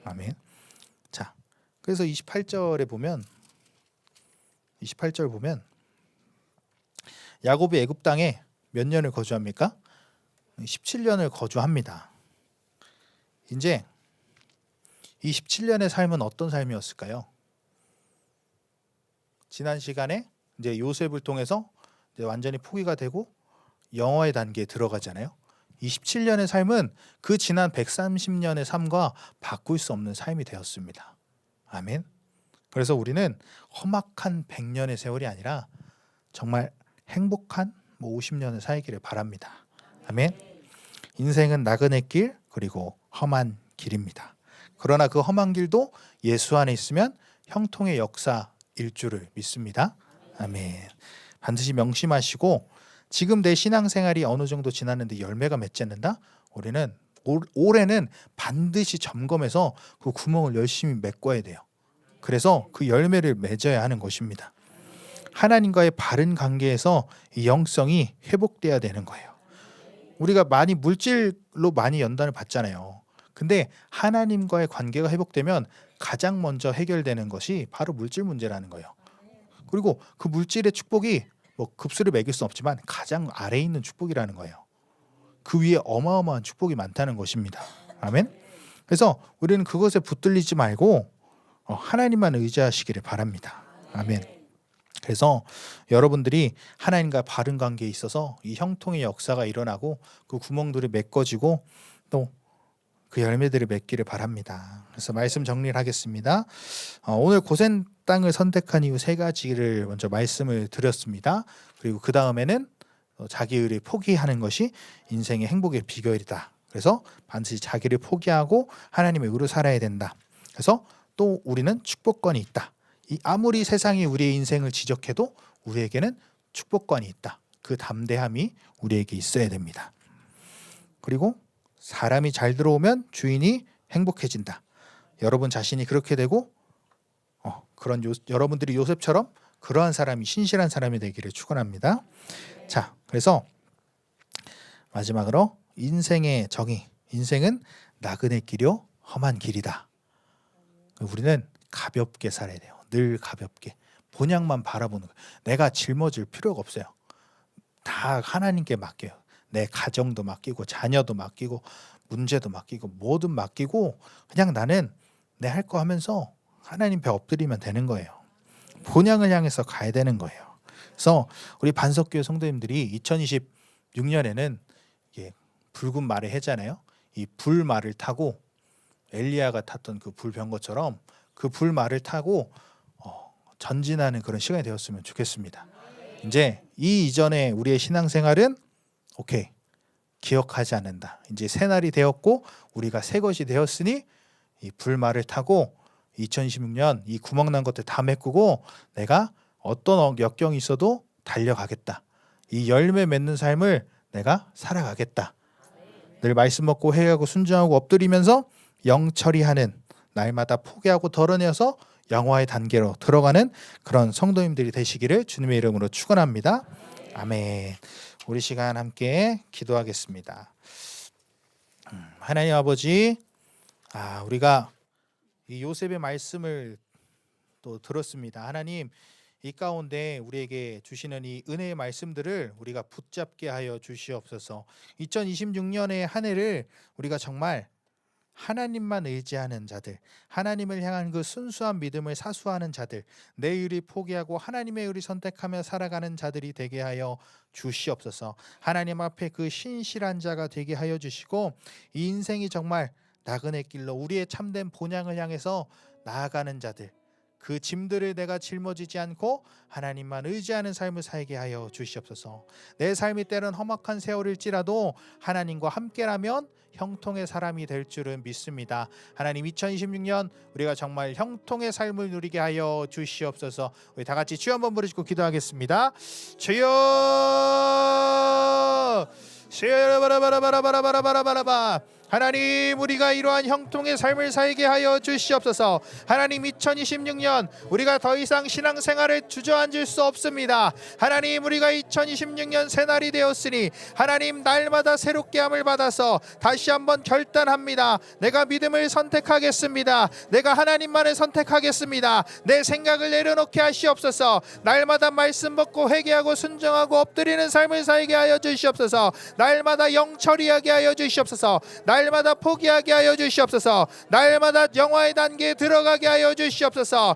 아멘. 자, 그래서 28절 보면 야곱이 애굽 땅에 몇 년을 거주합니까? 17년을 거주합니다. 이제 이 17년의 삶은 어떤 삶이었을까요? 지난 시간에 이제 요셉을 통해서 이제 완전히 포기가 되고 영어의 단계에 들어가잖아요. 이 17년의 삶은 그 지난 130년의 삶과 바꿀 수 없는 삶이 되었습니다. 아멘. 그래서 우리는 험악한 100년의 세월이 아니라 정말 행복한 50년을 살기를 바랍니다. 아멘. 인생은 나그네 길 그리고 험한 길입니다. 그러나 그 험한 길도 예수 안에 있으면 형통의 역사일 줄을 믿습니다. 아멘. 반드시 명심하시고 지금 내 신앙생활이 어느 정도 지났는데 열매가 맺지 않는다? 올해는 반드시 점검해서 그 구멍을 열심히 메꿔야 돼요. 그래서 그 열매를 맺어야 하는 것입니다. 하나님과의 바른 관계에서 이 영성이 회복돼야 되는 거예요. 우리가 많이 물질로 많이 연단을 받잖아요. 근데 하나님과의 관계가 회복되면 가장 먼저 해결되는 것이 바로 물질 문제라는 거예요. 그리고 그 물질의 축복이 뭐 급수를 매길 수는 없지만 가장 아래에 있는 축복이라는 거예요. 그 위에 어마어마한 축복이 많다는 것입니다. 아멘. 그래서 우리는 그것에 붙들리지 말고 하나님만 의지하시기를 바랍니다. 아멘. 그래서 여러분들이 하나님과 바른 관계에 있어서 이 형통의 역사가 일어나고 그 구멍들이 메꿔지고 또 그 열매들을 맺기를 바랍니다. 그래서 말씀 정리를 하겠습니다. 오늘 고센 땅을 선택한 이유 3가지를 먼저 말씀을 드렸습니다. 그리고 그 다음에는 자기 의를 포기하는 것이 인생의 행복의 비결이다. 그래서 반드시 자기를 포기하고 하나님의 의로 살아야 된다. 그래서 또 우리는 축복권이 있다. 아무리 세상이 우리의 인생을 지적해도 우리에게는 축복권이 있다. 그 담대함이 우리에게 있어야 됩니다. 그리고 사람이 잘 들어오면 주인이 행복해진다. 여러분 자신이 그렇게 되고 여러분들이 요셉처럼 그러한 사람이 신실한 사람이 되기를 축원합니다. 자, 그래서 마지막으로 인생의 정의. 인생은 나그네 길이요 험한 길이다. 우리는 가볍게 살아야 돼요. 늘 가볍게. 본향만 바라보는 거예요. 내가 짊어질 필요가 없어요. 다 하나님께 맡겨요. 내 가정도 맡기고 자녀도 맡기고 문제도 맡기고 뭐든 맡기고 그냥 나는 내 할 거 하면서 하나님 배 엎드리면 되는 거예요. 본향을 향해서 가야 되는 거예요. 그래서 우리 반석교회 성도님들이 2026년에는 붉은 말의 해잖아요. 이 불말을 타고 엘리야가 탔던 그 불병거처럼 그 불말을 타고 전진하는 그런 시간이 되었으면 좋겠습니다. 이제 이 이전에 우리의 신앙생활은 오케이, 기억하지 않는다. 이제 새날이 되었고 우리가 새 것이 되었으니 이 불말을 타고 2026년 이 구멍난 것들 다 메꾸고 내가 어떤 역경이 있어도 달려가겠다. 이 열매 맺는 삶을 내가 살아가겠다. 늘 말씀 먹고 회개하고 순종하고 엎드리면서 영처리하는, 날마다 포기하고 덜어내어서 영화의 단계로 들어가는 그런 성도님들이 되시기를 주님의 이름으로 축원합니다. 아멘. 우리 시간 함께 기도하겠습니다. 하나님 아버지, 우리가 이 요셉의 말씀을 또 들었습니다. 하나님, 이 가운데 우리에게 주시는 이 은혜의 말씀들을 우리가 붙잡게 하여 주시옵소서. 2026년의 한 해를 우리가 정말 하나님만 의지하는 자들, 하나님을 향한 그 순수한 믿음을 사수하는 자들, 내 의를 포기하고 하나님의 의를 선택하며 살아가는 자들이 되게 하여 주시옵소서. 하나님 앞에 그 신실한 자가 되게 하여 주시고, 이 인생이 정말 나그네 길로 우리의 참된 본향을 향해서 나아가는 자들, 그 짐들을 내가 짊어지지 않고 하나님만 의지하는 삶을 살게 하여 주시옵소서. 내 삶이 때론 험악한 세월일지라도 하나님과 함께라면 형통의 사람이 될 줄은 믿습니다. 하나님, 2026년 우리가 정말 형통의 삶을 누리게 하여 주시옵소서. 우리 다 같이 주여 한번 부르시고 기도하겠습니다. 주여, 주여, 바라바라바라바라바라바라바라. 하나님, 우리가 이러한 형통의 삶을 살게 하여 주시옵소서. 하나님, 2026년 우리가 더 이상 신앙생활을 주저앉을 수 없습니다. 하나님, 우리가 2026년 새날이 되었으니 하나님, 날마다 새롭게 함을 받아서 다시 한번 결단합니다. 내가 믿음을 선택하겠습니다. 내가 하나님만을 선택하겠습니다. 내 생각을 내려놓게 하시옵소서. 날마다 말씀 받고 회개하고 순종하고 엎드리는 삶을 살게 하여 주시옵소서. 날마다 영처리하게 하여 주시옵소서. 날마다 포기하게 하여 주시옵소서. 날마다 영화의 단계에 들어가게 하여 주시옵소서.